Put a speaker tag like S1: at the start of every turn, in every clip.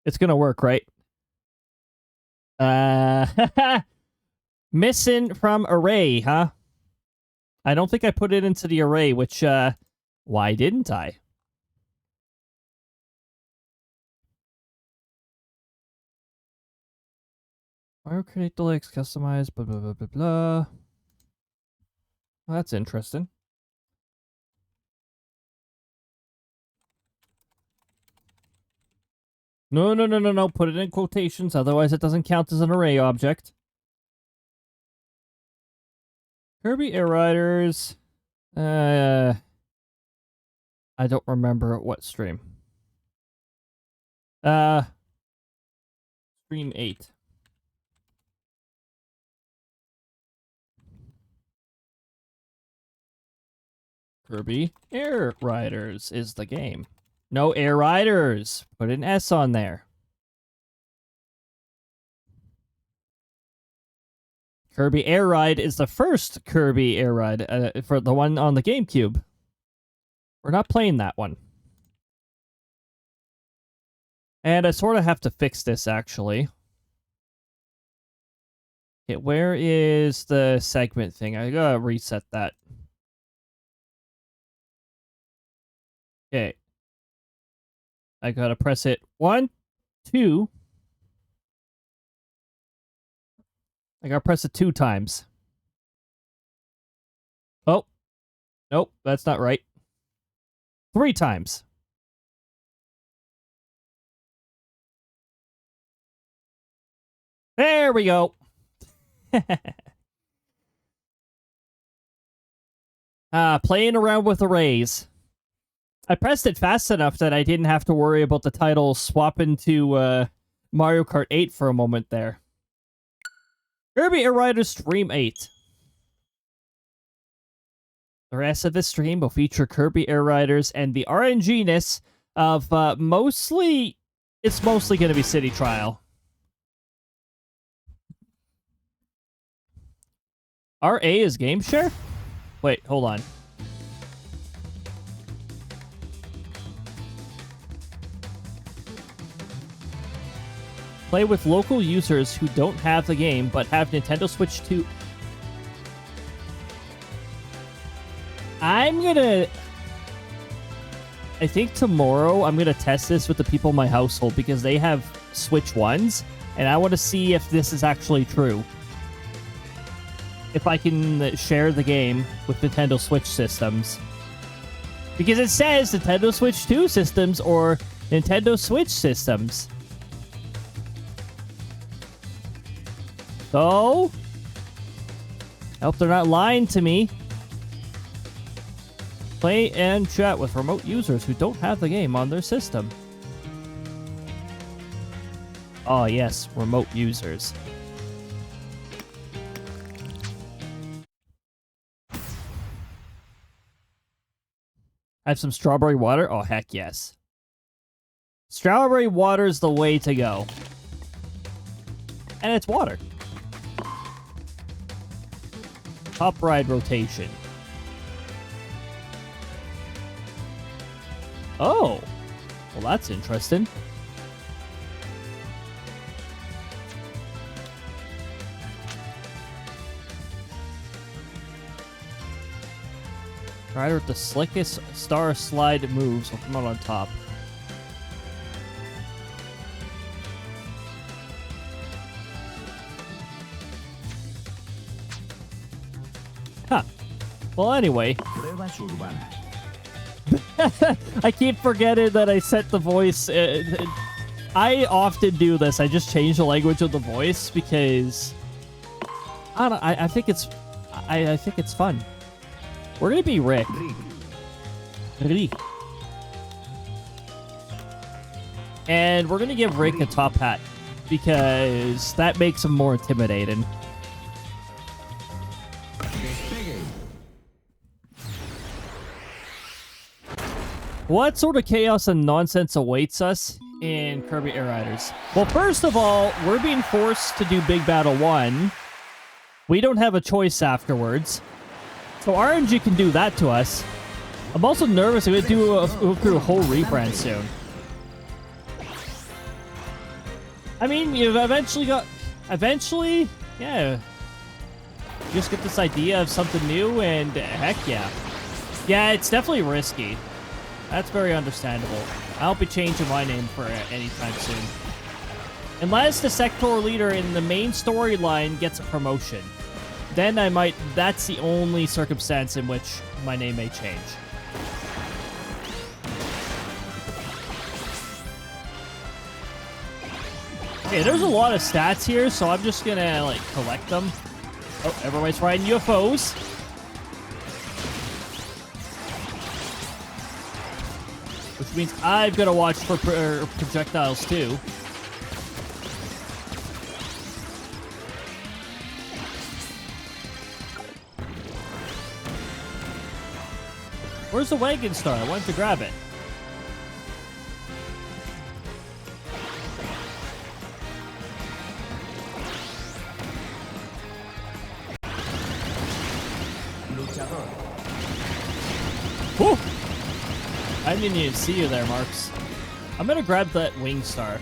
S1: It's gonna work, right? Missing from array, huh? I don't think I put it into the array, which, why didn't I? Why create deluxe, customize, blah, blah, blah, blah, blah. Well, that's interesting. No. Put it in quotations, otherwise it doesn't count as an array object. Kirby Air Riders. I don't remember what stream. Stream 8. Kirby Air Riders is the game. No Air Riders. Put an S on there. Kirby Air Ride is the first Kirby Air Ride for the one on the GameCube. We're not playing that one. And I sort of have to fix this, actually. Okay, where is the segment thing? I gotta reset that. Okay. I gotta press it 1, 2. I gotta press it 2 times. Oh. Nope, that's not right. 3 times. There we go. Playing around with arrays. I pressed it fast enough that I didn't have to worry about the title swapping to Mario Kart 8 for a moment there. Kirby Air Riders Stream 8. The rest of this stream will feature Kirby Air Riders and the RNG-ness of mostly... It's mostly going to be City Trial. RA is game share? Wait, hold on. Play with local users who don't have the game but have Nintendo Switch 2. I think tomorrow I'm gonna test this with the people in my household because they have Switch 1s, and I want to see if this is actually true. If I can share the game with Nintendo Switch systems. Because it says Nintendo Switch 2 systems or Nintendo Switch systems. So, I hope they're not lying to me. Play and chat with remote users who don't have the game on their system. Oh yes, remote users. Have some strawberry water? Oh, heck yes. Strawberry water is the way to go. And it's water. Top ride rotation. Oh. Well, that's interesting. Rider with the slickest star slide moves will come out on top. Huh. Well, anyway. I keep forgetting that I set the voice. I often do this. I just change the language of the voice because I don't. I think it's. I think it's fun. We're gonna be Rick. And we're gonna give Rick a top hat because that makes him more intimidating. What sort of chaos and nonsense awaits us in Kirby Air Riders? Well, first of all, we're being forced to do Big Battle 1. We don't have a choice afterwards. So RNG can do that to us. I'm also nervous we're going to go through a whole rebrand soon. I mean, you've eventually got... Eventually, yeah. You just get this idea of something new, and heck yeah. Yeah, it's definitely risky. That's very understandable. I won't be changing my name for anytime soon. Unless the sectoral leader in the main storyline gets a promotion. Then I might... That's the only circumstance in which my name may change. Okay, there's a lot of stats here, so I'm just gonna, like, collect them. Oh, everybody's riding UFOs. Which means I've got to watch for projectiles, too. Where's the wagon star? I wanted to grab it. Whew. I didn't even see you there, Marks. I'm gonna grab that wing star.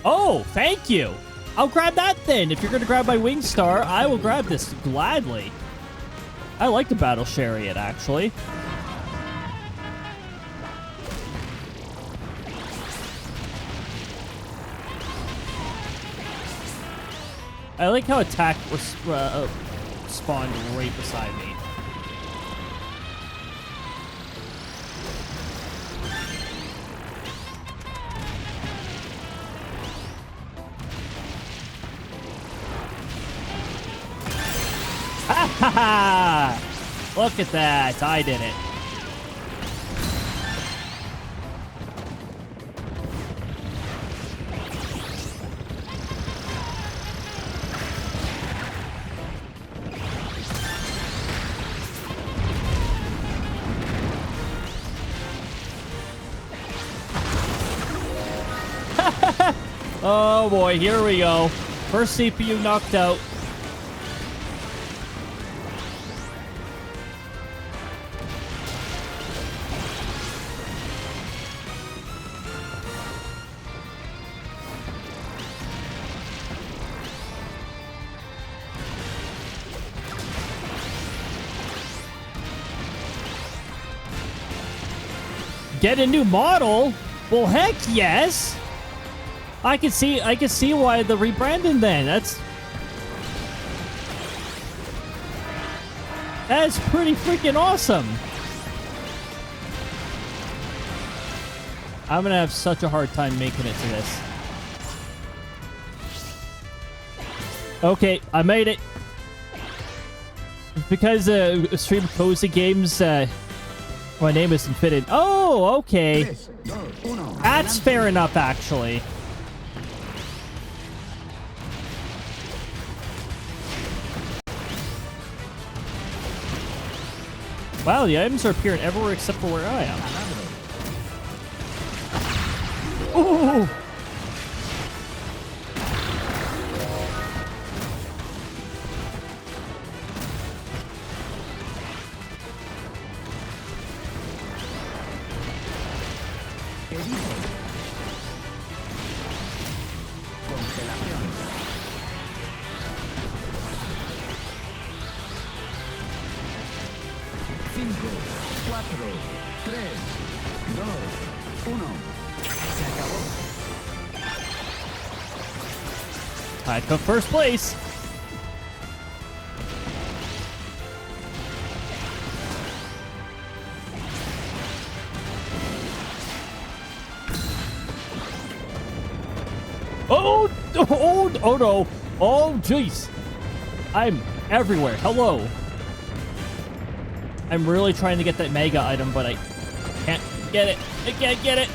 S1: Oh, thank you. I'll grab that then. If you're gonna grab my wing star, I will grab this gladly. I like the battle chariot, actually. I like how attack spawned right beside me. Ha ha ha! Look at that. I did it. Oh boy, here we go. First CPU knocked out. Get a new model? Well, heck yes. I can see why the rebranding then. That's pretty freaking awesome. I'm gonna have such a hard time making it to this. Okay, I made it. Because Stream Cozy Games, my name isn't fitted. Oh, okay. That's fair enough, actually. Wow, the items are appearing everywhere except for where I am. Oh! I took first place. Oh no. Oh jeez. I'm everywhere. Hello. I'm really trying to get that mega item, but I can't get it. I can't get it.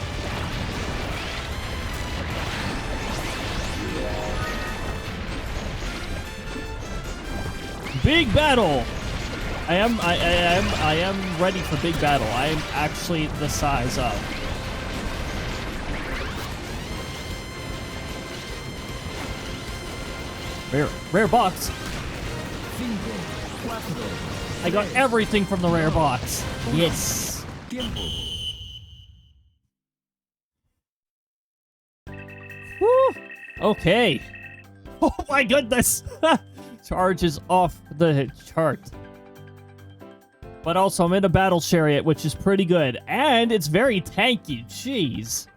S1: Big battle. I am ready for big battle. I am actually the size of. Rare box. I got everything from the rare box. Yes. Okay. Oh my goodness. Charge is off the chart. But also, I'm in a battle chariot, which is pretty good. And it's very tanky. Jeez.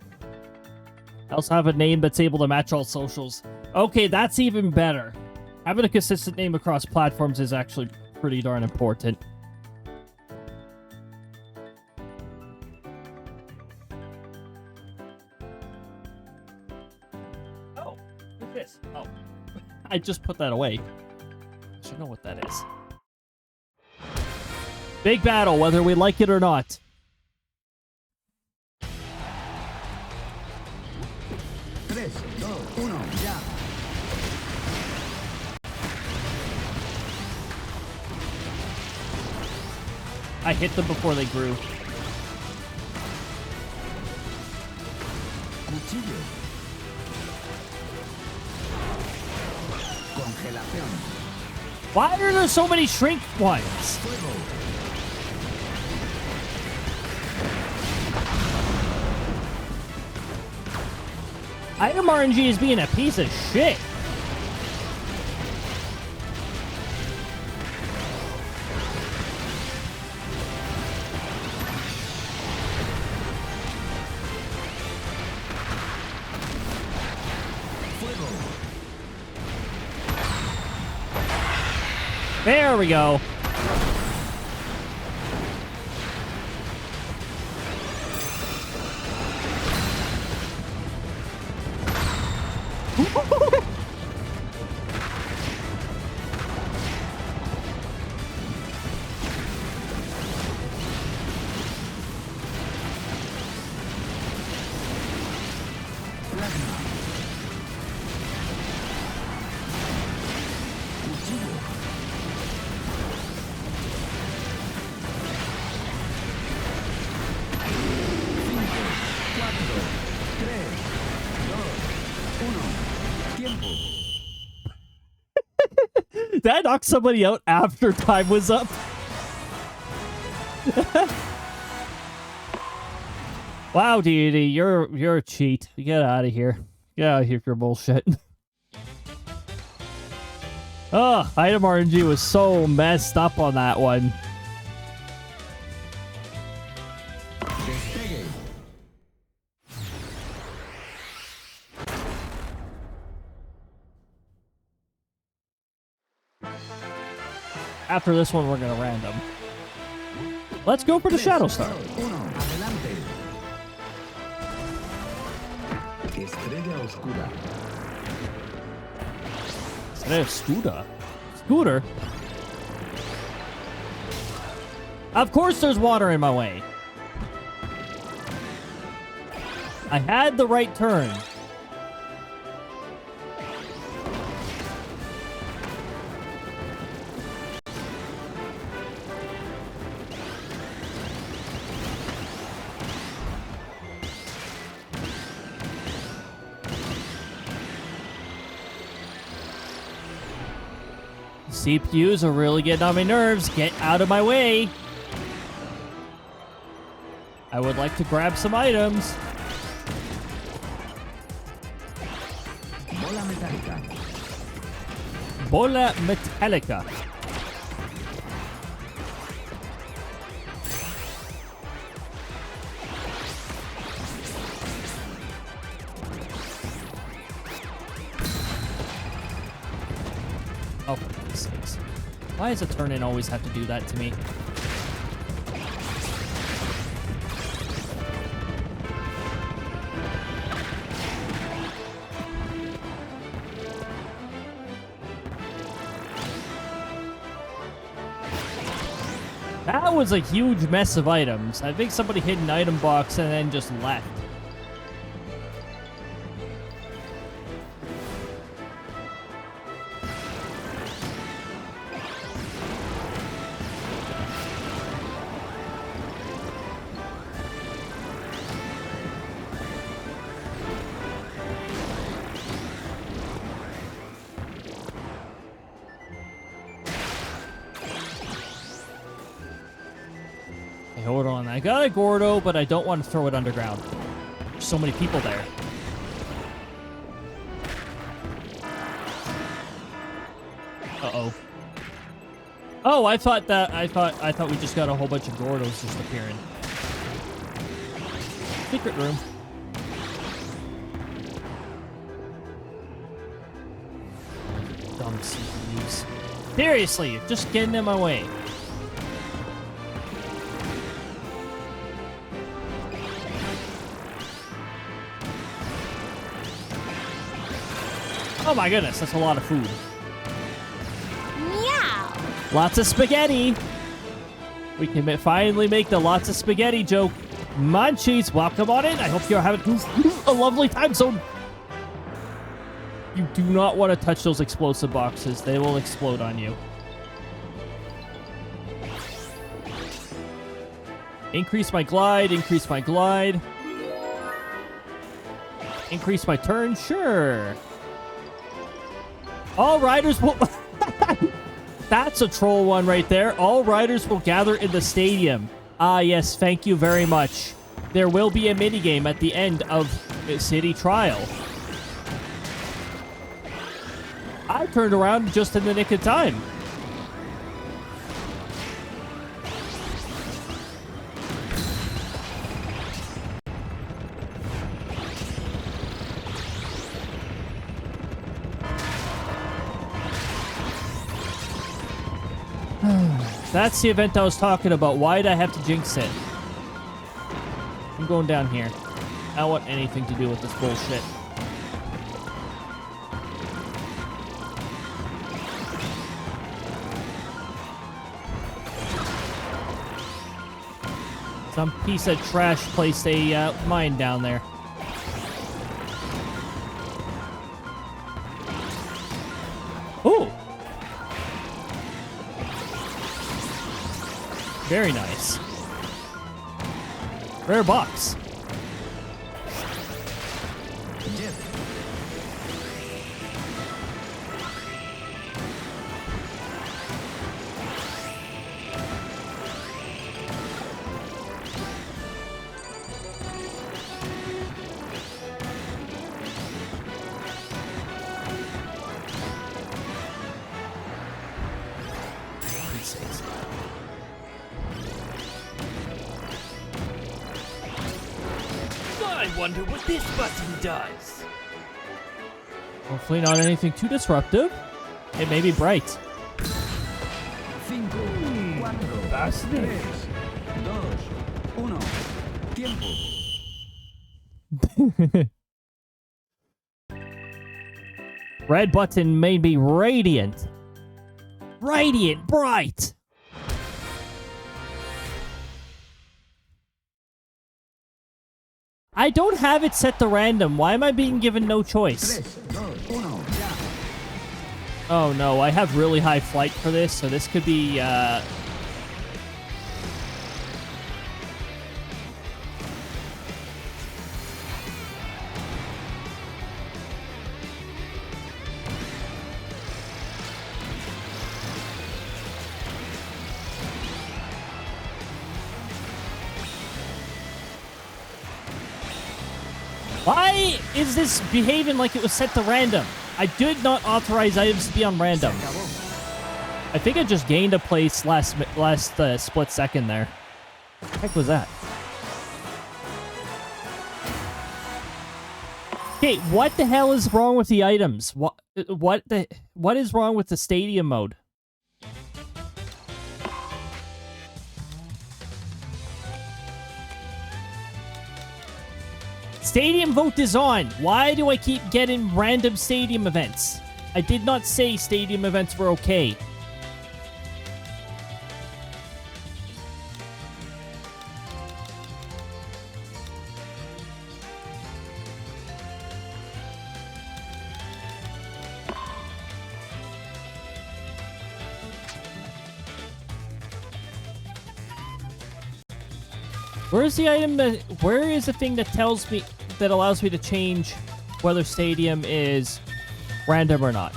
S1: I also have a name that's able to match all socials. Okay, that's even better. Having a consistent name across platforms is actually pretty darn important. Oh, what's this? Oh, I just put that away. I should know what that is. Big battle, whether we like it or not. I hit them before they grew. Why are there so many shrink ones? Item RNG is being a piece of shit. There we go. Did I knock somebody out after time was up? Wow, deity, you're a cheat. Get out of here. Get out of here with your bullshit. Oh, item RNG was so messed up on that one. After this one, we're gonna random. Let's go for the Shadow Star. Scooter? Of course there's water in my way. I had the right turn. CPUs are really getting on my nerves. Get out of my way. I would like to grab some items. Bola Metallica. Oh, for goodness sakes. Why does a turn-in always have to do that to me? That was a huge mess of items. I think somebody hid an item box and then just left. Hold on, I got a Gordo, but I don't want to throw it underground. There's so many people there. Uh-oh. Oh, I thought we just got a whole bunch of Gordos just appearing. Secret room. Dumb CPUs. Seriously, just getting in my way. Oh my goodness, that's a lot of food.
S2: Yeah.
S1: Lots of spaghetti. We can finally make the lots of spaghetti joke. Munchies, welcome on in. I hope you're having a lovely time zone. You do not want to touch those explosive boxes. They will explode on you. Increase my glide, increase my glide. Increase my turn, sure. All riders will... That's a troll one right there. All riders will gather in the stadium. Ah, yes, thank you very much. There will be a minigame at the end of City Trial. I turned around just in the nick of time. That's the event I was talking about. Why'd I have to jinx it? I'm going down here. I don't want anything to do with this bullshit. Some piece of trash placed a mine down there. Ooh! Very nice. Rare box.
S3: I wonder what this button does.
S1: Hopefully not anything too disruptive. It may be bright.
S4: 5, 4, 3, 2, 1. Tiempo.
S1: Red button may be radiant. Radiant bright. I don't have it set to random. Why am I being given no choice?
S4: 3, 2, 1. Ya.
S1: Oh no, I have really high flight for this, so this could be, Why is this behaving like it was set to random? I did not authorize items to be on random. I think I just gained a place last split second there. What the heck was that? Okay, what the hell is wrong with the items? What is wrong with the stadium mode? Stadium vote is on. Why do I keep getting random stadium events? I did not say stadium events were okay. Where's the item that... Where is the thing that tells me... that allows me to change whether stadium is random or not?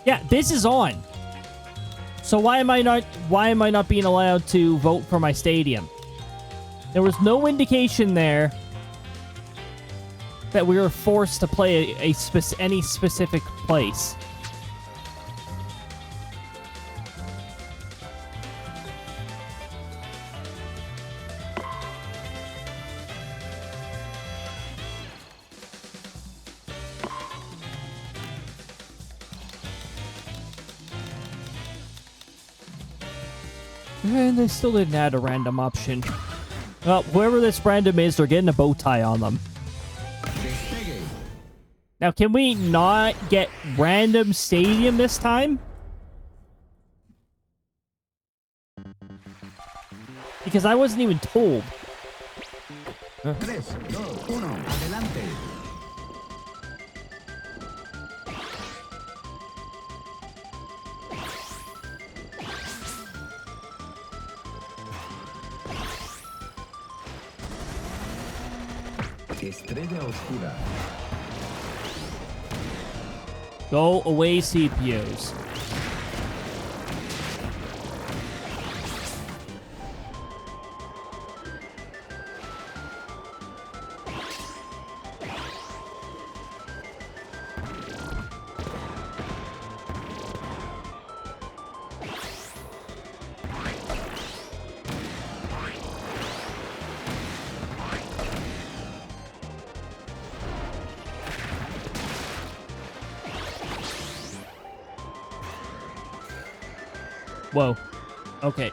S1: Yeah, this is on. So why am I not being allowed to vote for my stadium? There was no indication there that we were forced to play any specific place. And they still didn't add a random option. Well, whoever this random is, they're getting a bow tie on them.
S4: Despegue.
S1: Now, can we not get random stadium this time? Because I wasn't even told.
S4: 3, 2, 1, adelante. Estrella oscura.
S1: Go away, CPUs. Whoa. Okay.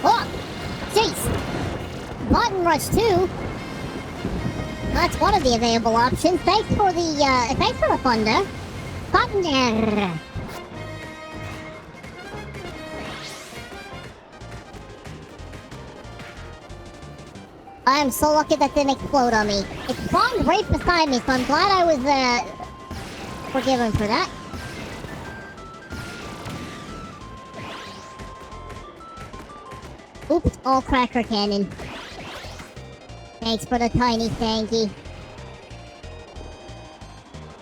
S2: Oh! Jeez! Button Rush 2? That's one of the available options. Thanks for the thunder. Thunder! I am so lucky that didn't explode on me. It spawned right beside me, so I'm glad I was, forgiven for that. Oops, all cracker cannon. Thanks for the tiny thanky.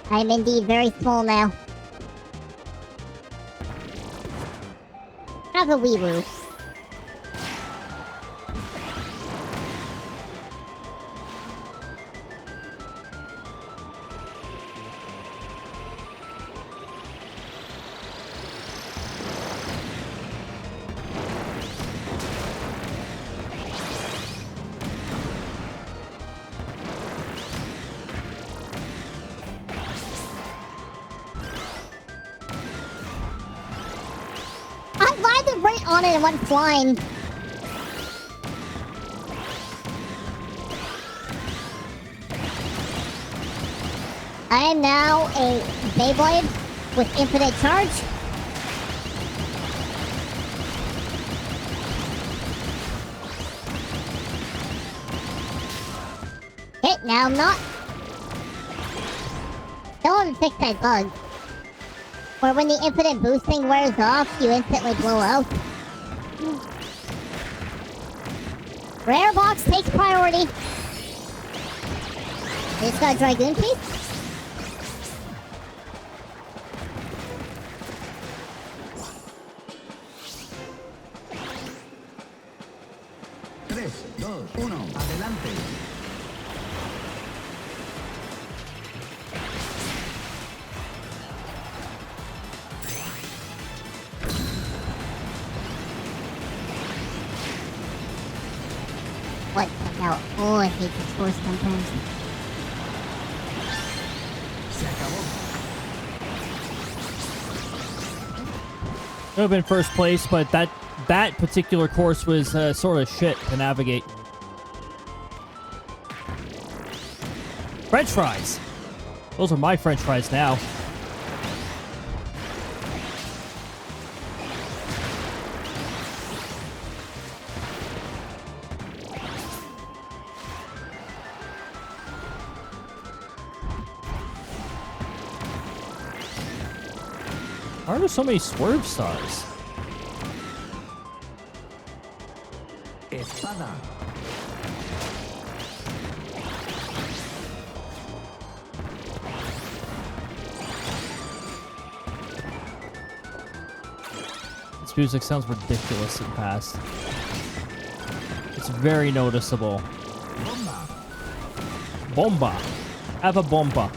S2: I am indeed very small now. Have a wee woo. I landed right on it and went flying. I am now a Beyblade with infinite charge. Okay, now I'm not. Still haven't fixed that bug. Where when the infinite boosting wears off, you instantly blow out. Rare box takes priority. I just got a Dragoon piece.
S4: Tres, dos, uno, adelante.
S2: What the hell? Oh, I hate this course sometimes.
S4: Se acabó.
S1: Could have been first place, but that particular course was sort of shit to navigate. French fries. Those are my French fries now. Why are there so many swerve stars?
S4: Espada.
S1: This music sounds ridiculous in past. It's very noticeable.
S4: Bomba.
S1: Bomba. Have a bomba.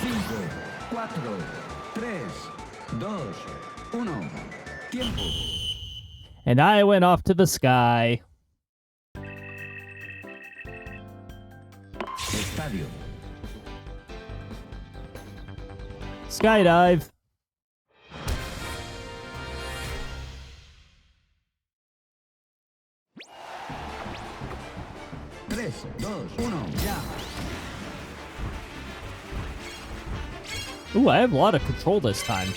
S4: Cinco, cuatro, tres, dos, uno. Tiempo.
S1: And I went off to the sky.
S4: Estadio.
S1: Skydive.
S4: Tres, dos, uno. Ya.
S1: Ooh, I have a lot of control this time.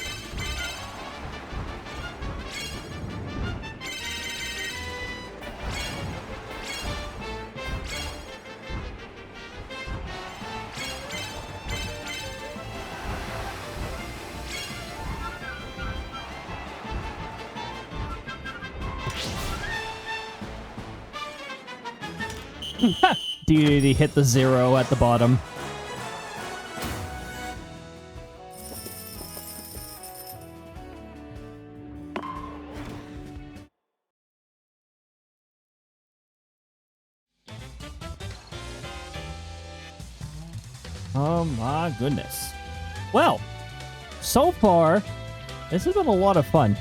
S1: Dude, he hit the 0 at the bottom. Oh my goodness. Well, so far, this has been a lot of fun.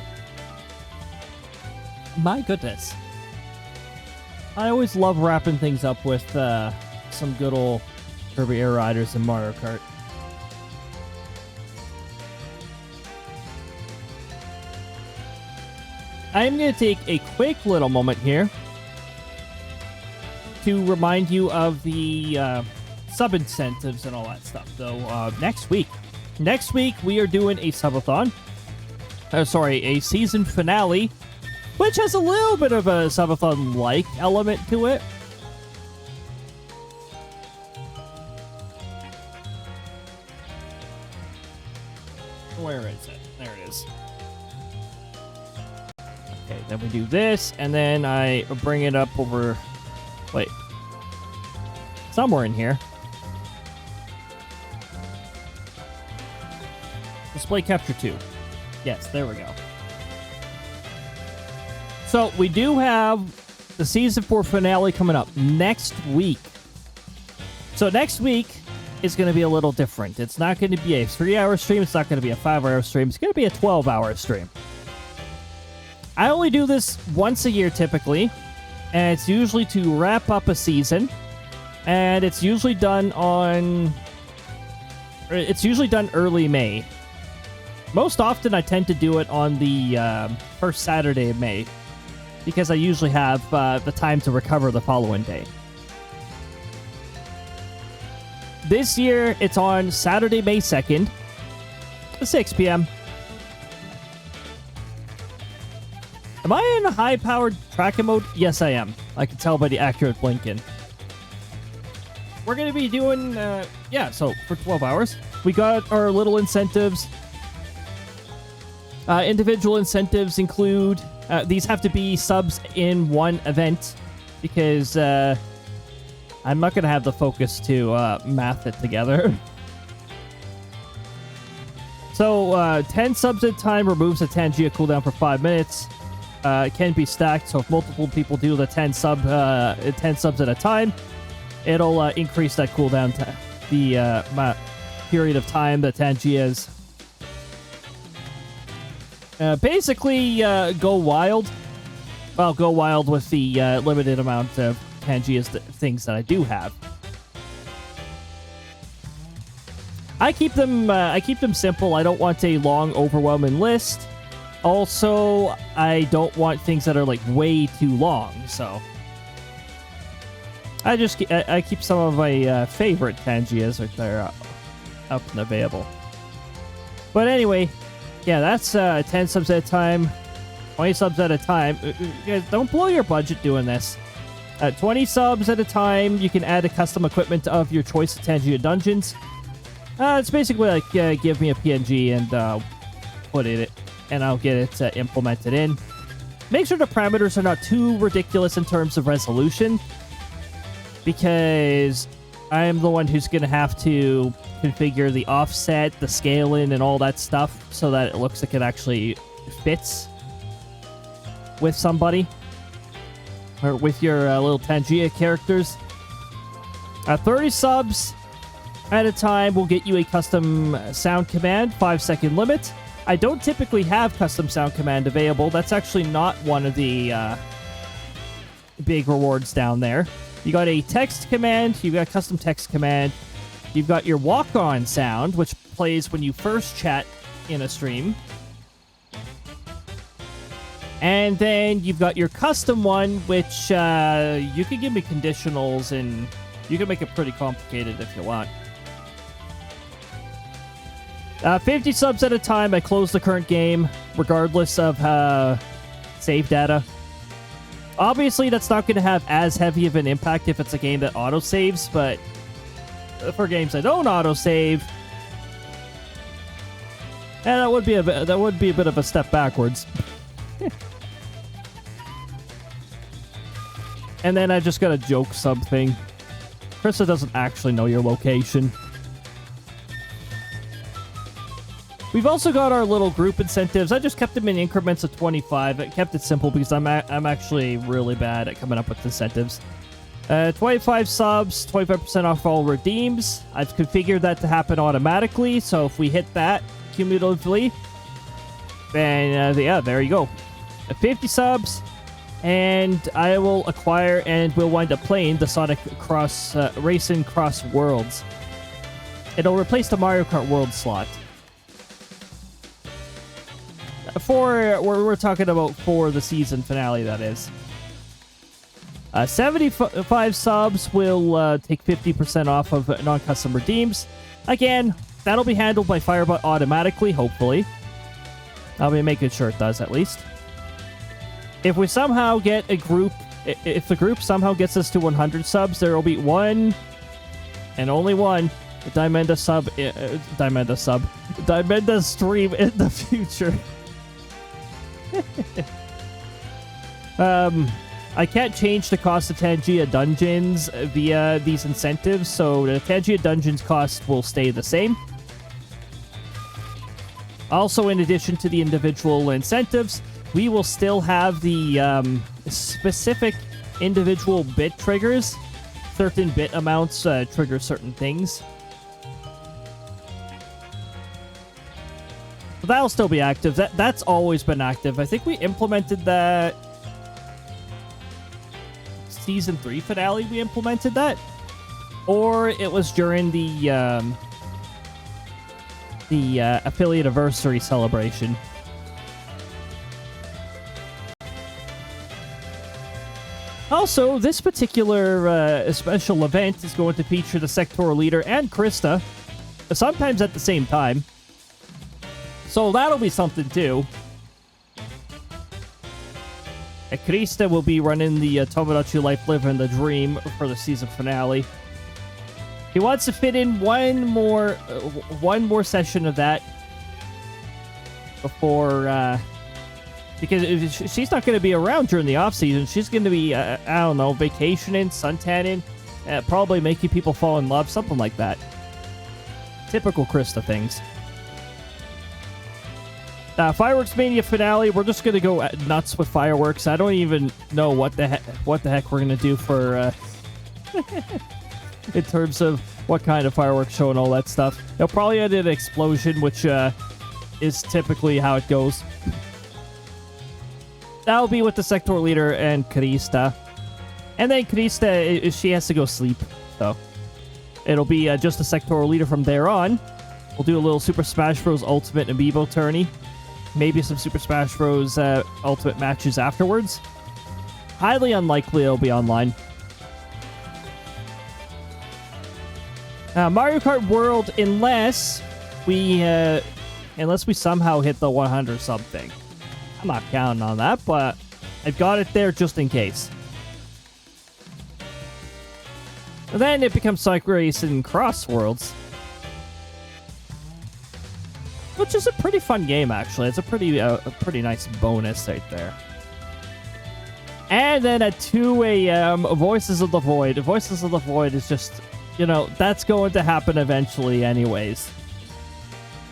S1: My goodness. I always love wrapping things up with some good old Kirby Air Riders and Mario Kart. I'm going to take a quick little moment here to remind you of the sub incentives and all that stuff. So next week we are doing a subathon. A season finale, which has a little bit of a subathon-like element to it. Where is it? There it is. Okay, then we do this, and then I bring it up over... Wait. Somewhere in here. Display Capture 2. Yes, there we go. So, we do have the Season 4 finale coming up next week. So, next week is going to be a little different. It's not going to be a 3-hour stream. It's not going to be a 5-hour stream. It's going to be a 12-hour stream. I only do this once a year, typically. And it's usually to wrap up a season. And it's usually done on... It's usually done early May. Most often, I tend to do it on the first Saturday of May, because I usually have the time to recover the following day. This year, it's on Saturday, May 2nd, at 6 p.m. Am I in high-powered tracking mode? Yes, I am. I can tell by the accurate blinking. We're going to be doing, so for 12 hours. We got our little incentives. Individual incentives include... these have to be subs in one event, because I'm not going to have the focus to math it together. So, 10 subs at a time removes a Tangia cooldown for 5 minutes. It can be stacked, so if multiple people do the 10 subs at a time, it'll increase that cooldown to the period of time that Tangia's. Basically, go wild. Well, go wild with the limited amount of Tangia's things that I do have. I keep them simple. I don't want a long, overwhelming list. Also, I don't want things that are like way too long. So I keep some of my favorite Tangias if they're up and available. But anyway. Yeah, that's 10 subs at a time. 20 subs at a time. Guys, don't blow your budget doing this. 20 subs at a time, you can add a custom equipment of your choice to Tangia Dungeons. It's basically like, give me a PNG and put it, and I'll get it implemented in. Make sure the parameters are not too ridiculous in terms of resolution, because I am the one who's going to have to configure the offset, the scaling, and all that stuff so that it looks like it actually fits with somebody or with your little Tangia characters. 30 subs at a time will get you a custom sound command, 5-second limit. I don't typically have custom sound command available. That's actually not one of the big rewards down there. You got a text command, you got a custom text command, you've got your walk-on sound, which plays when you first chat in a stream. And then you've got your custom one, which you can give me conditionals, and you can make it pretty complicated if you want. 50 subs at a time, I close the current game, regardless of save data. Obviously, that's not going to have as heavy of an impact if it's a game that autosaves, but for games that don't autosave, that would be a bit of a step backwards. And then I just gotta joke something. Krista doesn't actually know your location. We've also got our little group incentives. I just kept them in increments of 25. I kept it simple because I'm actually really bad at coming up with incentives. 25 subs, 25% off all redeems. I've configured that to happen automatically, so if we hit that cumulatively, then yeah, there you go. 50 subs, and I will acquire and will wind up playing the Sonic Racing Cross Worlds. It'll replace the Mario Kart World slot. We're talking about for the season finale, that is. 75 subs will take 50% off of non-custom redeems. Again, that'll be handled by Firebot automatically, hopefully. I'll be making sure it does, at least. If we somehow get a group... If the group somehow gets us to 100 subs, there will be one, and only one, Diamanda stream in the future. I can't change the cost of Tangia Dungeons via these incentives, so the Tangia Dungeons cost will stay the same. Also, in addition to the individual incentives, we will still have the specific individual bit triggers. Certain bit amounts trigger certain things. But that'll still be active. That's always been active. I think we implemented that... Season 3 finale, we implemented that. Or it was during the affiliate anniversary celebration. Also, this particular special event is going to feature the sectoral leader and Krista, sometimes at the same time. So that'll be something too. Krista will be running the Tomodachi Life Living the Dream for the season finale. He wants to fit in one more session of that before, because she's not going to be around during the off season. She's going to be, I don't know, vacationing, suntanning, probably making people fall in love, something like that. Typical Krista things. Fireworks Mania finale. We're just gonna go nuts with fireworks. I don't even know what the heck we're gonna do for in terms of what kind of fireworks show and all that stuff. They'll probably end an explosion, which is typically how it goes. That'll be with the sector leader and Krista, and then Krista, she has to go sleep, so it'll be just the sector leader from there on. We'll do a little Super Smash Bros. Ultimate Amiibo tourney. Maybe some Super Smash Bros. Ultimate matches afterwards. Highly unlikely it'll be online. Mario Kart World, unless we somehow hit the 100 sub thing. I'm not counting on that, but I've got it there just in case. And then it becomes Psych Race and Cross Worlds. Which is a pretty fun game, actually. It's a pretty nice bonus right there. And then at 2 a.m., Voices of the Void. Voices of the Void is just, you know, that's going to happen eventually anyways.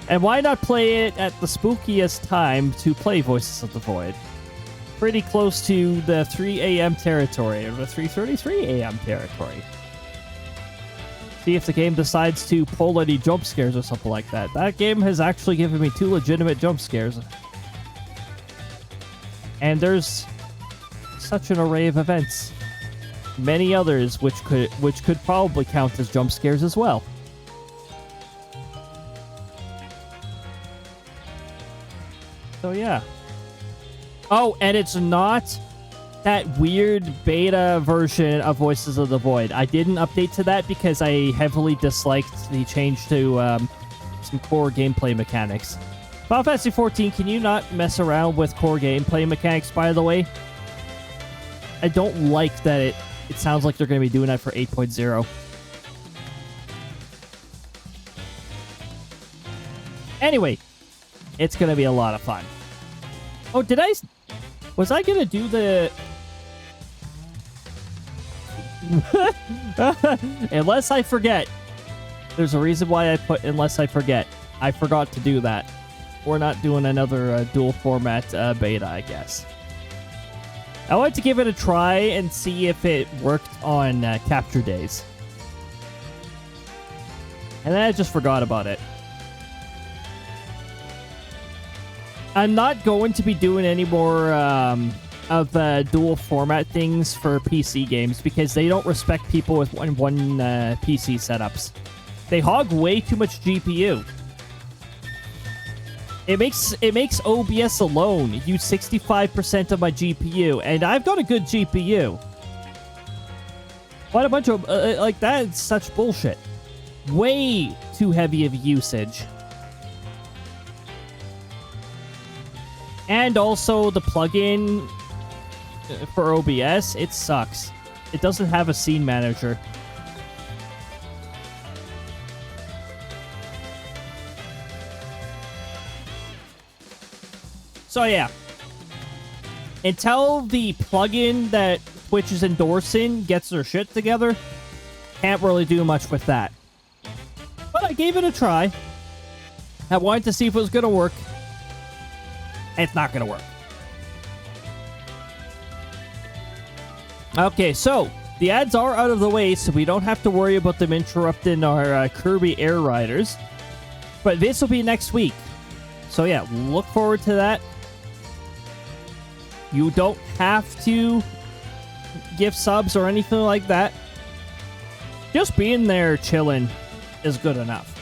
S1: And why not play it at the spookiest time to play Voices of the Void? Pretty close to the 3 a.m. territory, or the 3:33 a.m. territory. See if the game decides to pull any jump scares or something like that. That game has actually given me 2 legitimate jump scares. And there's such an array of events. Many others which could probably count as jump scares as well. So yeah. Oh, and it's not that weird beta version of Voices of the Void. I didn't update to that because I heavily disliked the change to some core gameplay mechanics. Final Fantasy XIV, can you not mess around with core gameplay mechanics, by the way? I don't like that it sounds like they're going to be doing that for 8.0. Anyway, it's going to be a lot of fun. Oh, was I going to do the... Unless I forget. There's a reason why I put unless I forget. I forgot to do that. We're not doing another dual format beta, I guess. I wanted to give it a try and see if it worked on capture days. And then I just forgot about it. I'm not going to be doing any more of dual format things for PC games because they don't respect people with one PC setups. They hog way too much GPU. It makes OBS alone use 65% of my GPU, and I've got a good GPU. What a bunch of like that is such bullshit. Way too heavy of usage. And also the plugin for OBS, it sucks. It doesn't have a scene manager. So yeah, until the plugin that Twitch is endorsing gets their shit together, can't really do much with that. But I gave it a try. I wanted to see if it was going to work. It's not going to work. Okay, so the ads are out of the way, so we don't have to worry about them interrupting our Kirby Air Riders. But this will be next week. So yeah, look forward to that. You don't have to give subs or anything like that. Just being there chilling is good enough.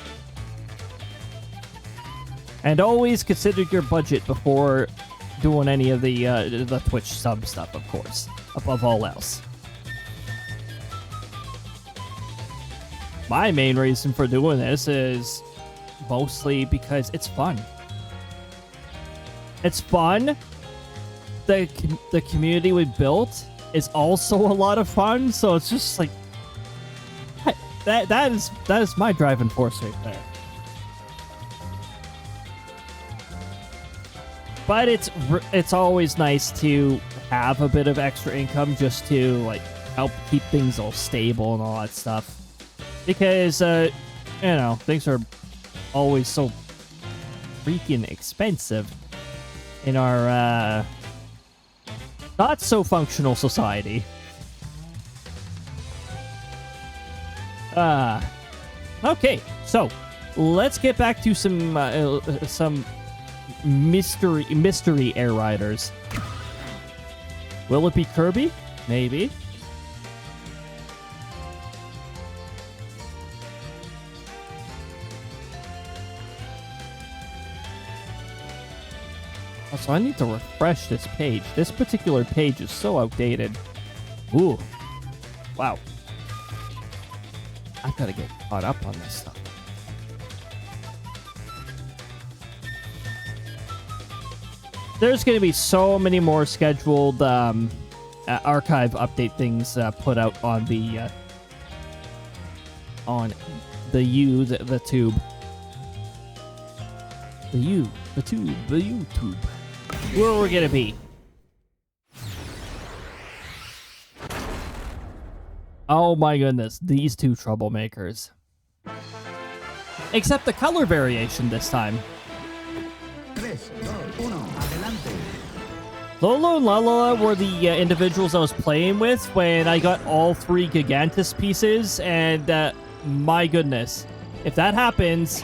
S1: And always consider your budget before doing any of the Twitch sub stuff, of course, above all else. My main reason for doing this is mostly because it's fun. It's fun. The community we built is also a lot of fun, so it's just like that is my driving force right there. But it's always nice to have a bit of extra income just to like help keep things all stable and all that stuff, because you know, things are always so freaking expensive in our not so functional society. Okay, so let's get back to some mystery Air Riders. Will it be Kirby? Maybe. Also, I need to refresh this page. This particular page is so outdated. Ooh. Wow. I've got to get caught up on this stuff. There's going to be so many more scheduled archive update things put out on the tube. The YouTube. Where are we going to be? Oh my goodness, these two troublemakers. Except the color variation this time.
S4: 3, 2, 1, adelante.
S1: Lolo and Lala were the individuals I was playing with when I got all 3 Gigantus pieces, and my goodness, if that happens...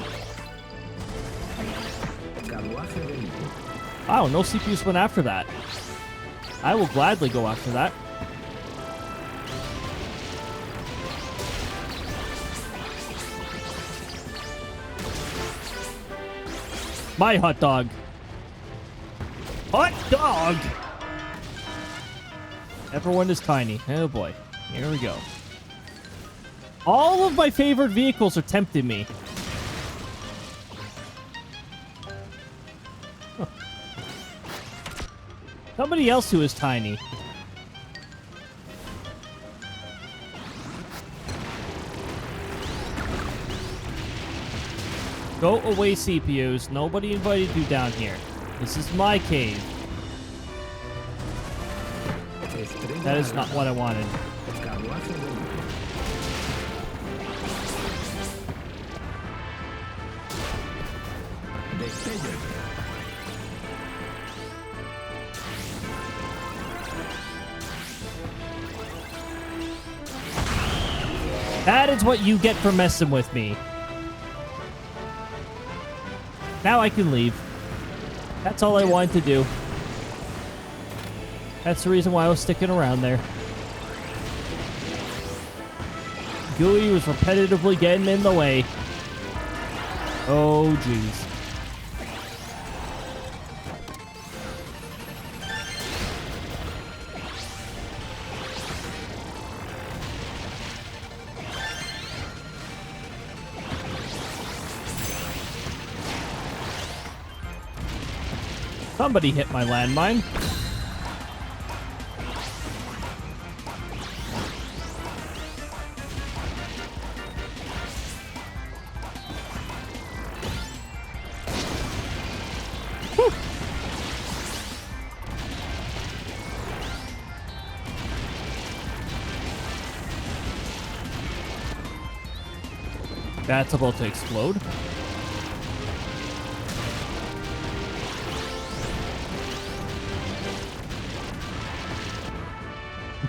S4: Carruaje bélico.
S1: Wow, no CPUs went after that. I will gladly go after that. My hot dog. Hot dog! Everyone is tiny. Oh boy. Here we go. All of my favorite vehicles are tempting me. Huh. Somebody else who is tiny. Go away, CPUs. Nobody invited you down here. This is my cave. That is not what I wanted.
S4: Carruaje bélico. Destello.
S1: That is what you get for messing with me. Now I can leave. That's all I wanted to do. That's the reason why I was sticking around there. Gooey was repetitively getting in the way. Oh, jeez. Somebody hit my landmine. Whew. That's about to explode.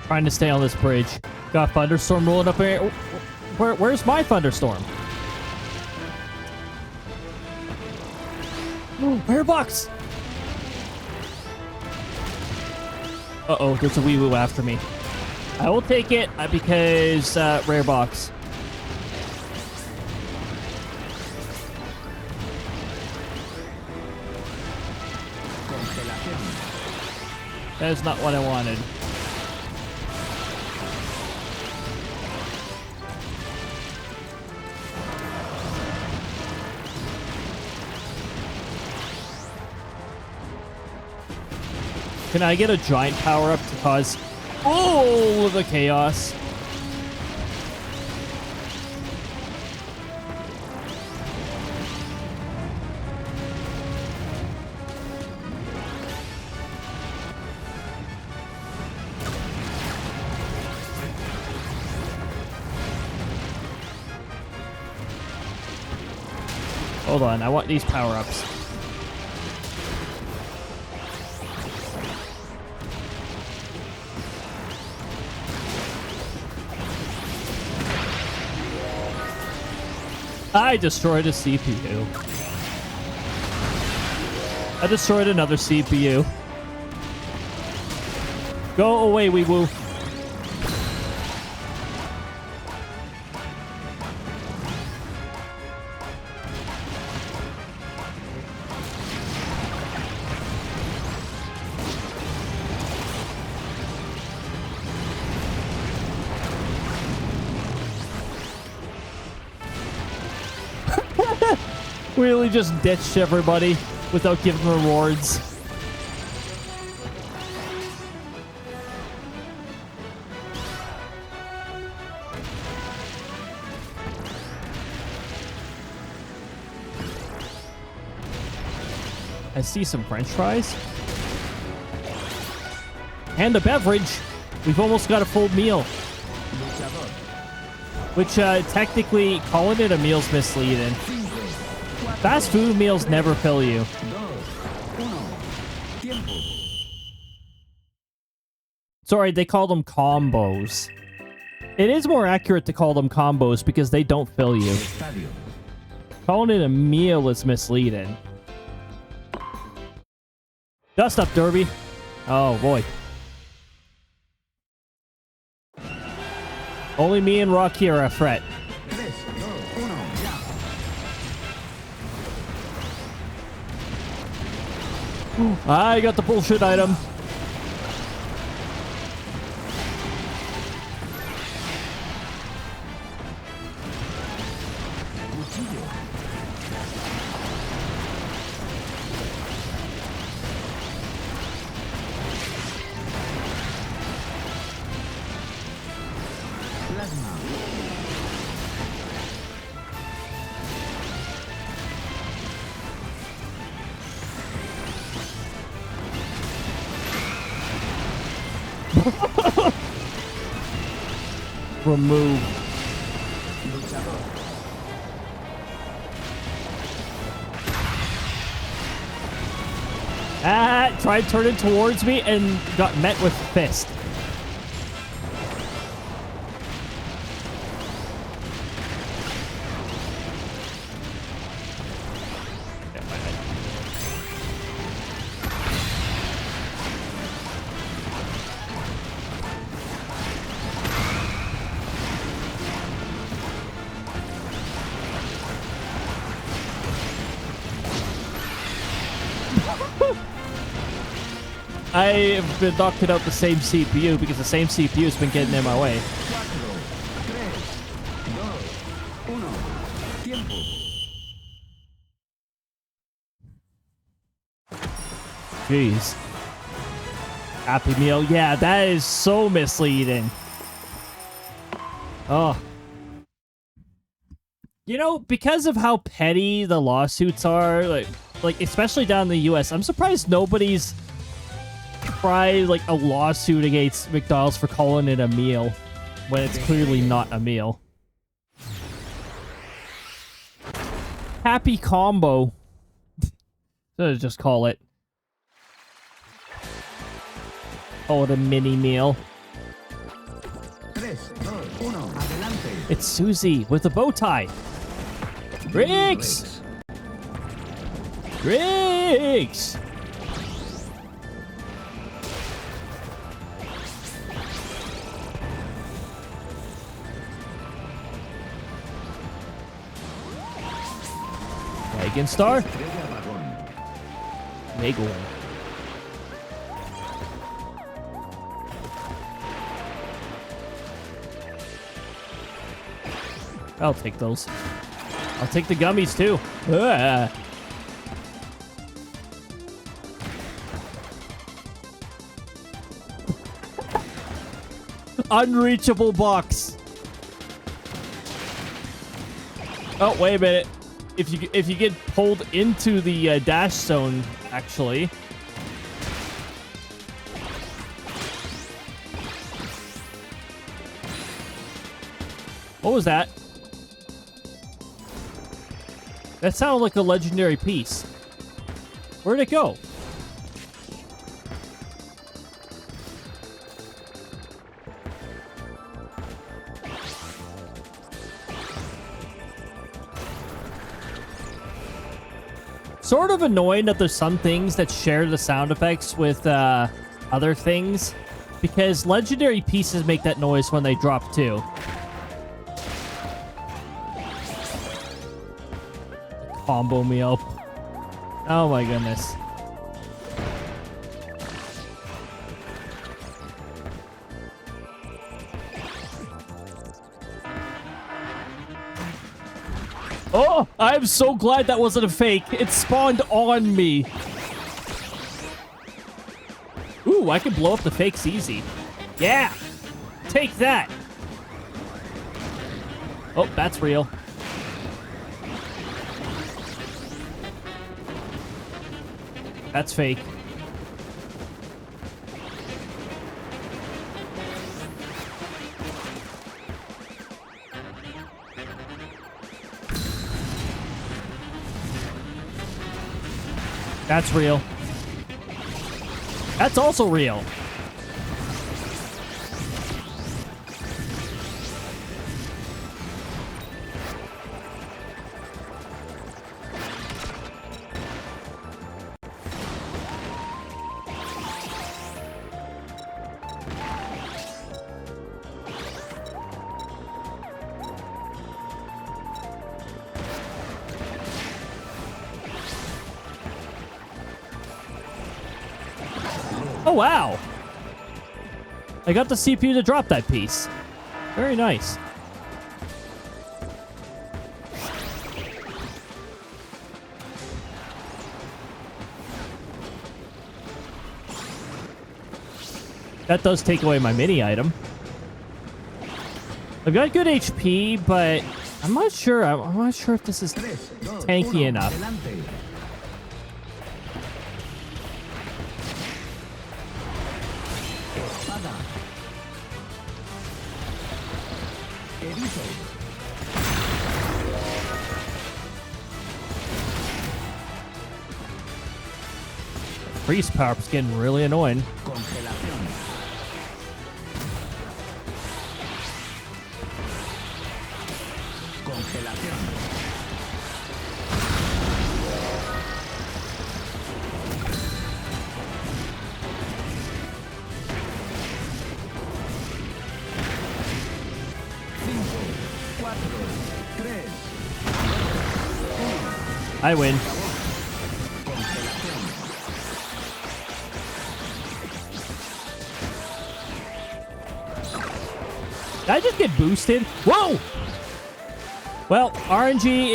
S1: Trying to stay on this bridge. Got a thunderstorm rolling up here. Where's my thunderstorm? Oh, rare box! Uh-oh, there's a wee woo after me. I will take it because rare box.
S4: Congelación.
S1: That is not what I wanted. Can I get a giant power-up to cause all of the chaos? Hold on, I want these power-ups. I destroyed a CPU. I destroyed another CPU. Go away, wee woo. Really just ditched everybody without giving rewards. I see some french fries. And a beverage. We've almost got a full meal. Which, technically, calling it a meal's misleading. Fast food meals never fill you. Sorry, they call them combos. It is more accurate to call them combos because they don't fill you. Calling it a meal is misleading. Dust up, Derby. Oh, boy. Only me and Rocky are a threat. I got the bullshit item. Remove. Ah, tried turning towards me and got met with fist. I've been knocking out the same CPU because the same CPU has been getting in my way. Jeez. Happy Meal. Yeah, that is so misleading. Oh. You know, because of how petty the lawsuits are, like especially down in the US, I'm surprised nobody's tried like a lawsuit against McDonald's for calling it a meal when it's clearly not a meal. Happy combo. Just call it. Call it a mini meal. It's Susie with a bow tie. Riggs! Riggs! Megan Star. Megan. I'll take those. I'll take the gummies too. Ah. Unreachable box. Oh, wait a minute. If you get pulled into the dash zone, actually. What was that? That sounded like a legendary piece. Where'd it go? Sort of annoying that there's some things that share the sound effects with other things, because legendary pieces make that noise when they drop too. Combo meal. Oh my goodness. Oh, I'm so glad that wasn't a fake. It spawned on me. Ooh, I can blow up the fakes easy. Yeah. Take that. Oh, that's real. That's fake. That's real. That's also real. Oh, wow. I got the CPU to drop that piece. Very nice. That does take away my mini item. I've got good HP, but I'm not sure. I'm not sure if this is tanky enough.
S4: Adelante. Espada. Erizo.
S1: Freeze power up's getting really annoying.
S4: Congelación. Congelación. Cinco, cuatro, tres,
S1: I win.
S4: congelación.
S1: Did I just get boosted? Whoa! Well, RNG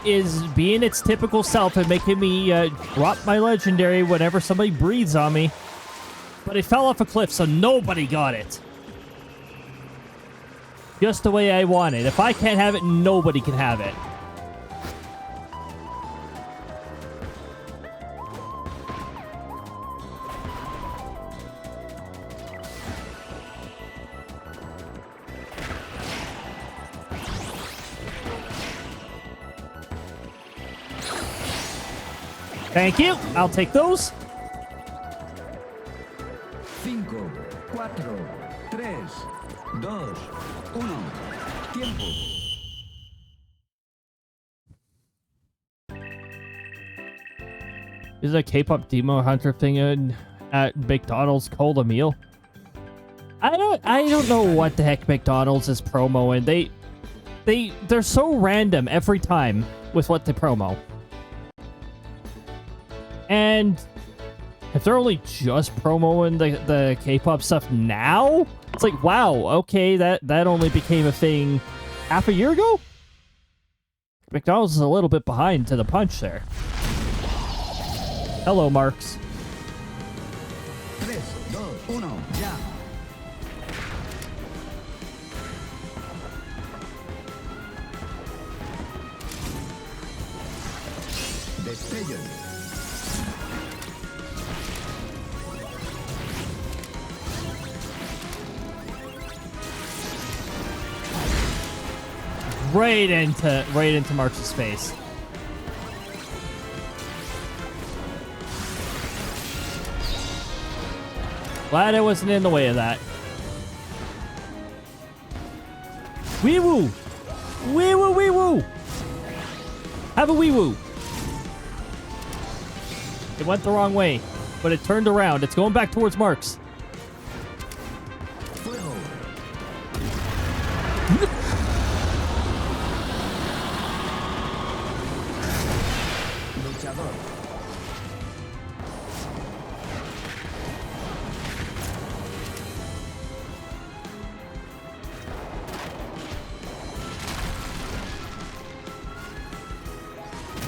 S1: is being its typical self and making me drop my legendary whenever somebody breathes on me. But it fell off a cliff, so nobody got it. Just the way I want it. If I can't have it, nobody can have it. Thank you. I'll take those.
S4: Cinco, cuatro, tres, dos, uno. Tiempo.
S1: Is a K-pop demo hunter thing at McDonald's called a meal? I don't know what the heck McDonald's is promoing. They're so random every time with what they promo. And if they're only just promoting the K-pop stuff now, it's like, wow, okay, that only became a thing half a year ago? McDonald's is a little bit behind to the punch there. Hello, Marks.
S4: Tres, dos, uno. Ya. Destello.
S1: Right into Marks' face. Glad I wasn't in the way of that. Wee woo! Wee woo wee woo! Have a wee woo! It went the wrong way, but it turned around. It's going back towards Marks.
S4: Fuego. Luchador.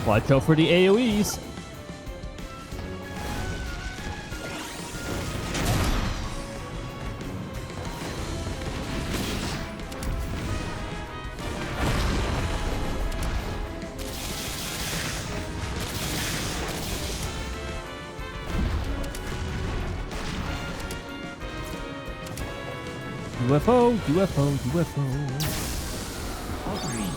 S1: Watch out for the AoEs. UFO, UFO, UFO.
S4: Opening.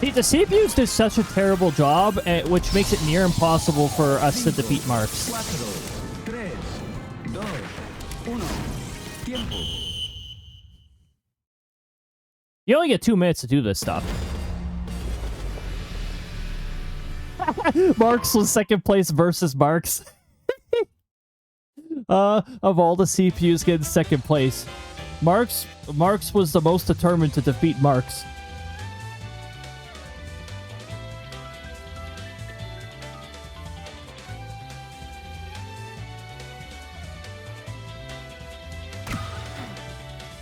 S1: See, the CPUs did such a terrible job, which makes it near impossible for us to defeat Marks.
S4: 4, 3, 2, 1. Tiempo.
S1: You only get 2 minutes to do this stuff. Marks was second place versus Marks. Of all the CPUs getting second place, Marks was the most determined to defeat Marks.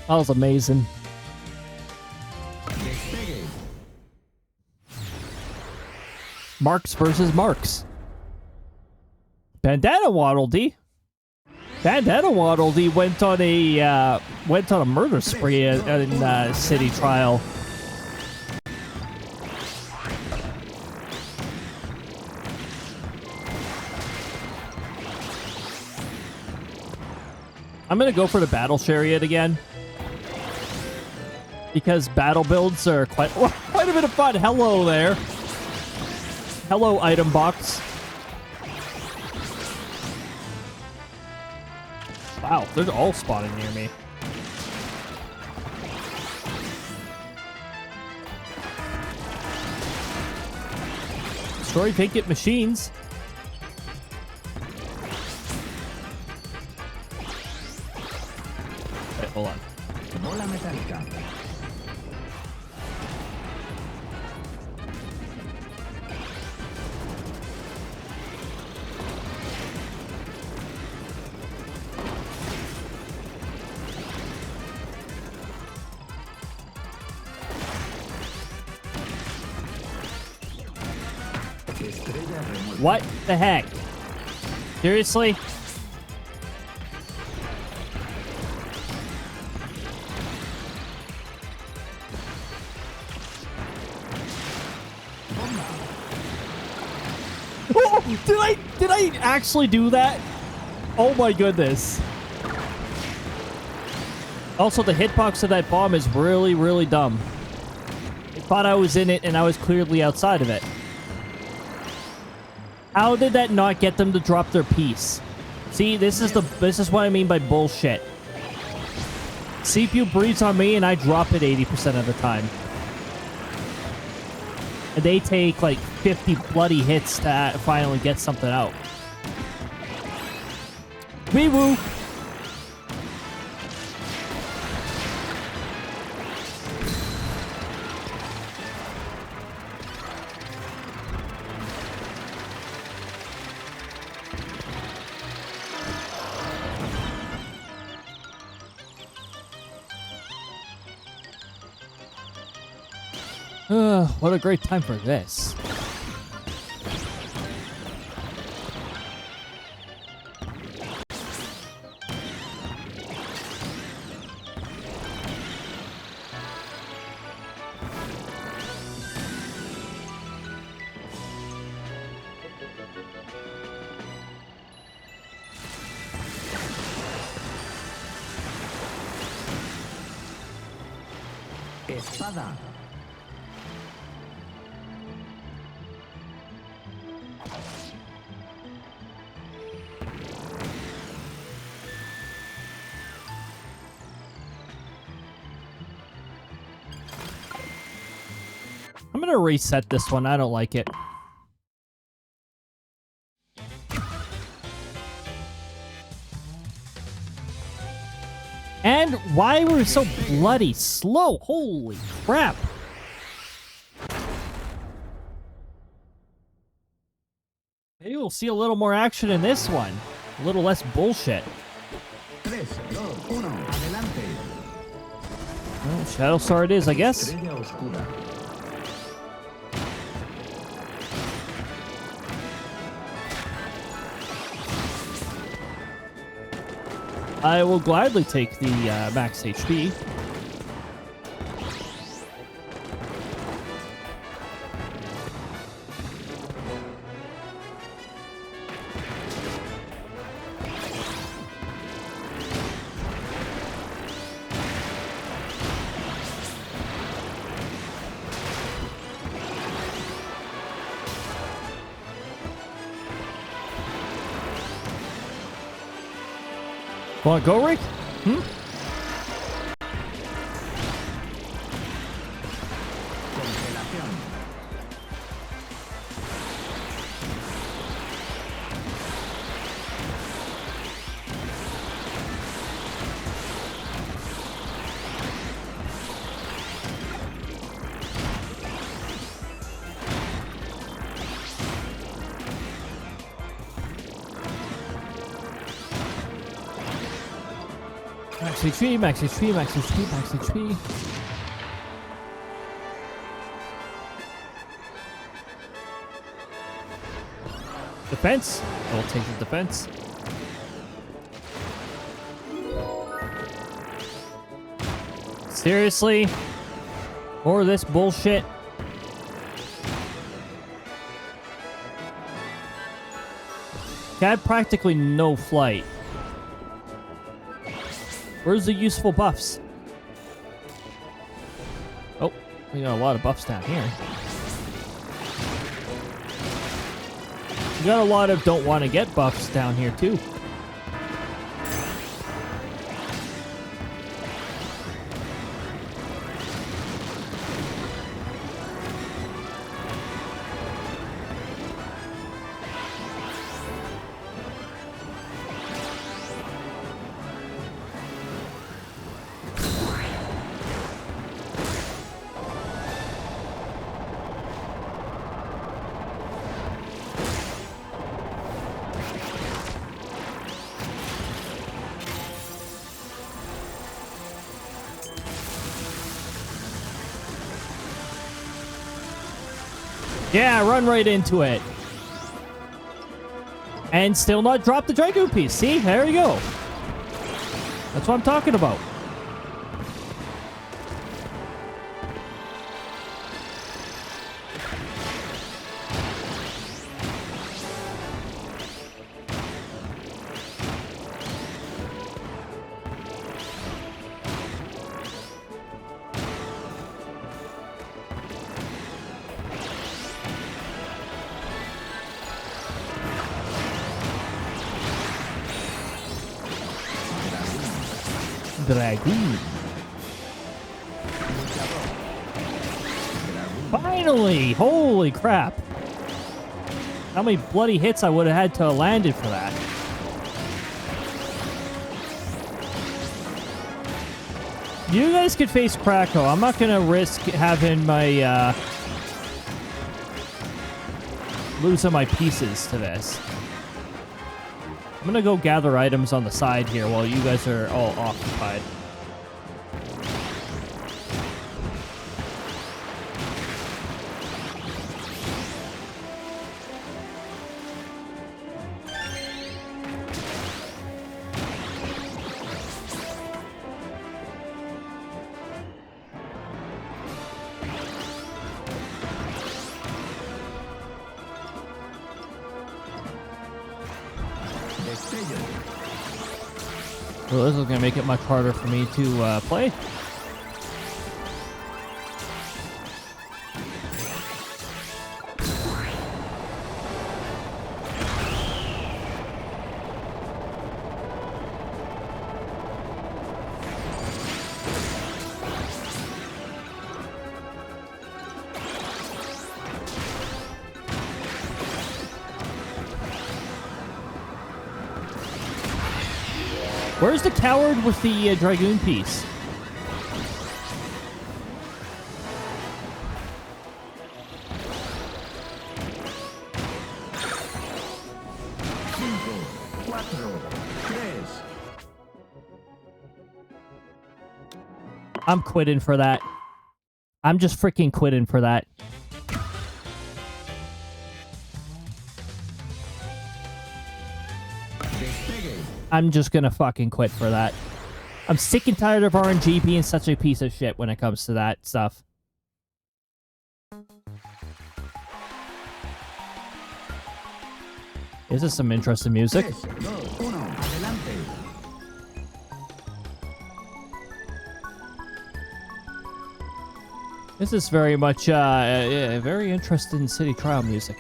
S1: That was amazing.
S4: Despegue.
S1: Marks versus Marks. Bandana Waddle Dee went on a murder spree in City Trial. I'm gonna go for the battle chariot again, because battle builds are quite a bit of fun. Hello there. Hello, item box. Wow, they're all spawning near me. Destroy vacant machines. Wait, hold on.
S4: Bola metálica. Estrella remuerta.
S1: What the heck? Seriously? Oh, did I actually do that? Oh my goodness. Also, the hitbox of that bomb is really, really dumb. I thought I was in it and I was clearly outside of it. How did that not get them to drop their piece? See, this is what I mean by bullshit. CPU breathes on me and I drop it 80% of the time. And they take like 50 bloody hits to finally get something out. Wee woo! What a great time for this.
S4: Espada.
S1: I'm gonna reset this one. I don't like it. And why were we so bloody slow? Holy crap. Maybe we'll see a little more action in this one. A little less bullshit.
S4: 3, 2, 1. Adelante.
S1: Well, Shadow Star it is, I guess.
S4: Estrella oscura.
S1: I will gladly take the max HP. Want to go, Rick? Hmm?
S4: Congelación.
S1: Max HP, max HP, max HP, max HP. Defense. I'll take the defense. Seriously? More of this bullshit? I had practically no flight. Where's the useful buffs? Oh, we got a lot of buffs down here. We got a lot of don't want to get buffs down here too. Yeah, run right into it. And still not drop the Dragoon piece. See? There you go. That's what I'm talking about. Dragoon. Finally! Holy crap. How many bloody hits I would have had to have landed for that. You guys could face Krakow. I'm not gonna risk having my, losing my pieces to this. I'm gonna go gather items on the side here while you guys are all occupied. Well, this is going to make it much harder for me to play. Where's the coward with the Dragoon piece? I'm quitting for that. I'm just freaking quitting for that. I'm just gonna fucking quit for that. I'm sick and tired of RNG being such a piece of shit when it comes to that stuff. This is some interesting music. This is very much very interesting city trial music.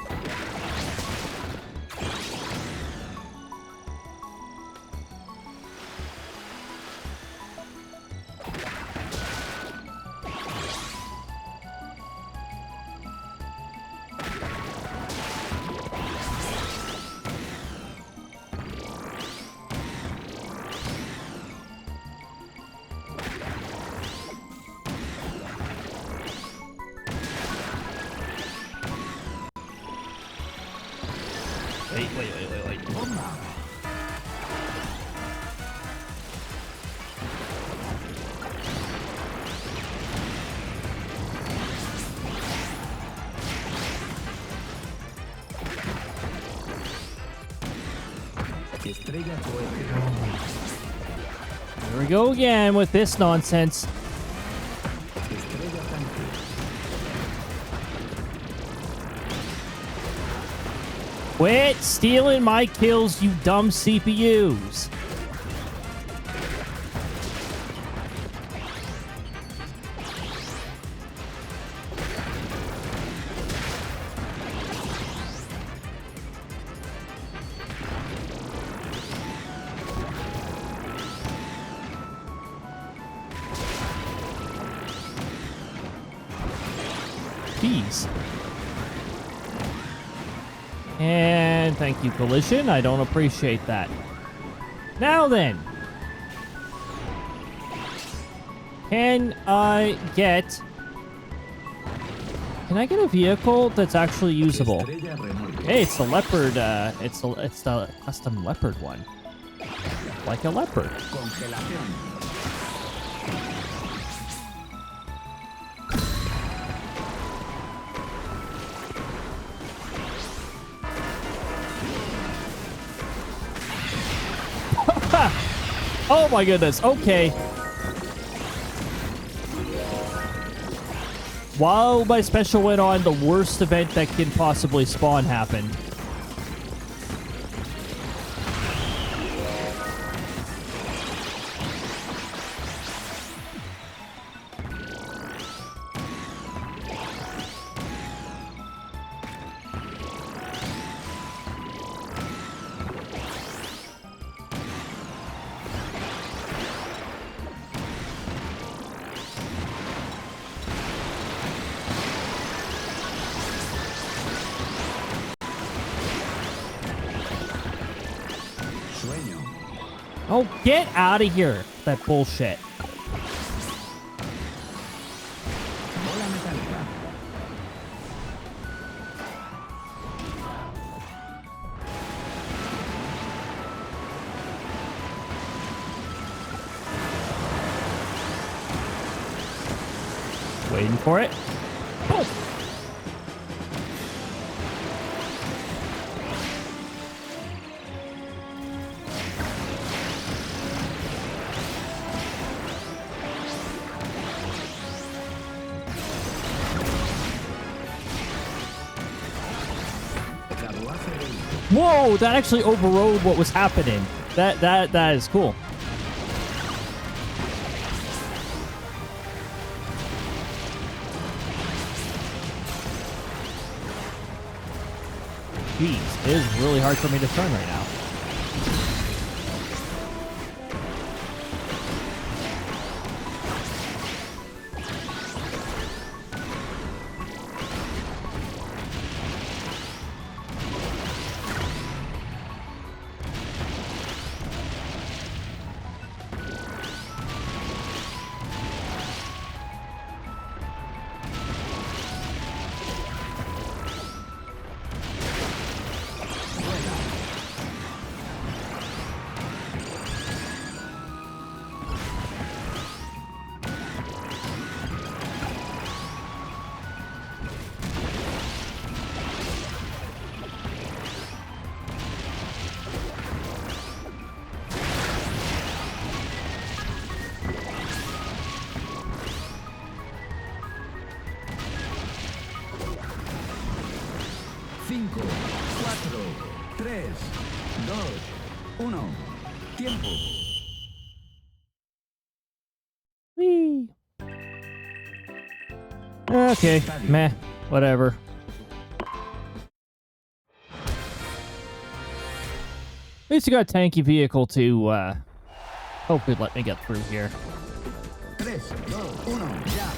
S3: Wait.
S4: Bomba. Estrella cohete.
S1: Here we go again with this nonsense.
S4: Estrella tanque.
S1: Quit stealing my kills, you dumb CPUs. Jeez. And thank you, Collision. I don't appreciate that. Now then. Can I get a vehicle that's actually usable?
S4: Estrella remolque.
S1: Hey, it's the leopard, it's the custom leopard one. Like a leopard.
S4: Congelación.
S1: Oh my goodness, okay. While my special went on, the worst event that can possibly spawn happened.
S4: Sueño.
S1: Oh, get out of here. That bullshit.
S4: Bola metálica.
S1: Waiting for it. Oh.
S4: Carruaje de hilo.
S1: Whoa, that actually overrode what was happening. That is cool. Jeez, it is really hard for me to turn right now.
S4: Cinco, cuatro, tres, dos, uno. Tiempo.
S1: Whee. Okay, meh, whatever. At least you got a tanky vehicle to, hopefully let me get through here.
S4: Tres, dos, uno. Ya.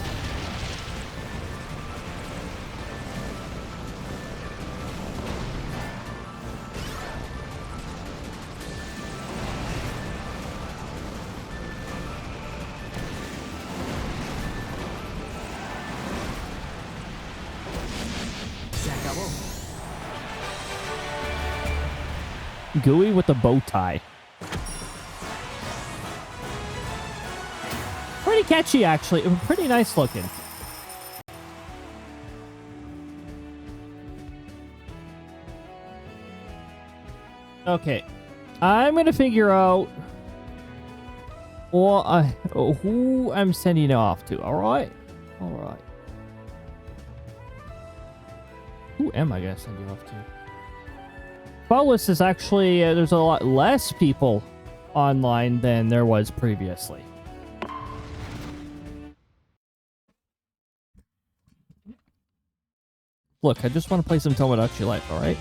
S4: Se acabó.
S1: Gooey with the bow tie. Pretty catchy, actually. Pretty nice looking. Okay. I'm gonna figure out who I'm sending it off to, alright? Alright. Who am I gonna send you off to? Follows is actually, there's a lot less people online than there was previously. Look, I just want to play some Tomodachi Life, alright?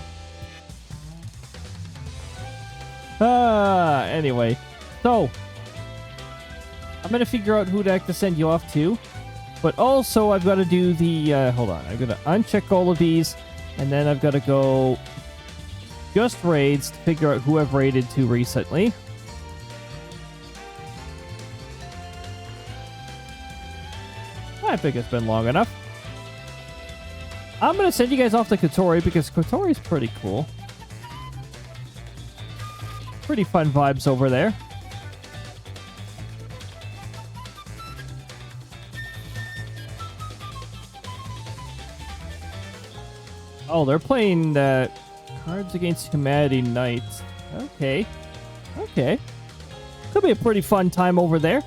S1: Anyway. So, I'm gonna figure out who the heck to send you off to. But also, I've got to do the, hold on. I'm gonna uncheck all of these, and then I've got to go just raids to figure out who I've raided to recently. I think it's been long enough. I'm gonna send you guys off to Kotori because Kotori's pretty cool. Pretty fun vibes over there. Oh, they're playing Cards Against Humanity Knights. Okay. Okay. Could be a pretty fun time over there.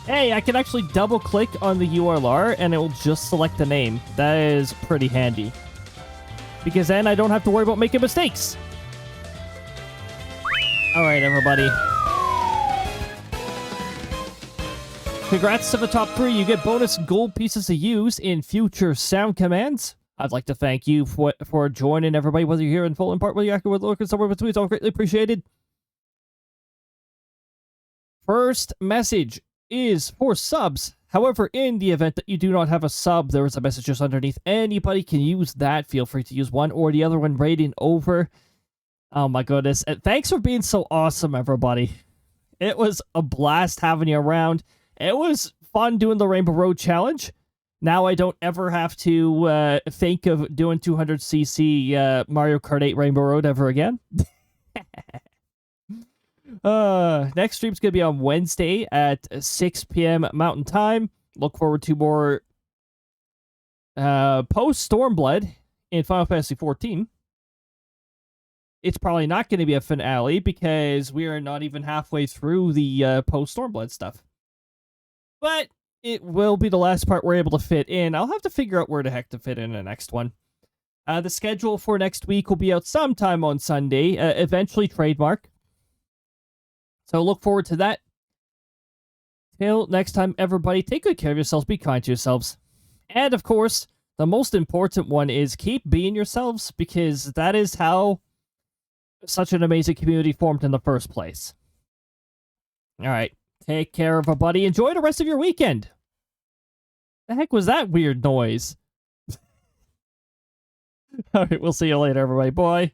S1: Hey, I can actually double click on the URL and it will just select the name. That is pretty handy. Because then I don't have to worry about making mistakes. Alright, everybody. Congrats to the top 3. You get bonus gold pieces to use in future sound commands. I'd like to thank you for joining, everybody, whether you're here in full and part, whether you're with looking somewhere between. It's all greatly appreciated. First message is for subs. However, in the event that you do not have a sub, there is a message just underneath. Anybody can use that. Feel free to use one or the other when raiding over. Oh my goodness. And thanks for being so awesome, everybody. It was a blast having you around. It was fun doing the Rainbow Road Challenge. Now I don't ever have to think of doing 200cc Mario Kart 8 Rainbow Road ever again. Next stream's going to be on Wednesday at 6 p.m. Mountain Time. Look forward to more post Stormblood in Final Fantasy XIV. It's probably not going to be a finale because we are not even halfway through the post Stormblood stuff. But it will be the last part we're able to fit in. I'll have to figure out where the heck to fit in the next one. The schedule for next week will be out sometime on Sunday, eventually trademark. So look forward to that. Till next time, everybody, take good care of yourselves, be kind to yourselves. And of course, the most important one is keep being yourselves, because that is how such an amazing community formed in the first place. Alright, take care, everybody. Enjoy the rest of your weekend. The heck was that weird noise? Alright, we'll see you later, everybody. Bye.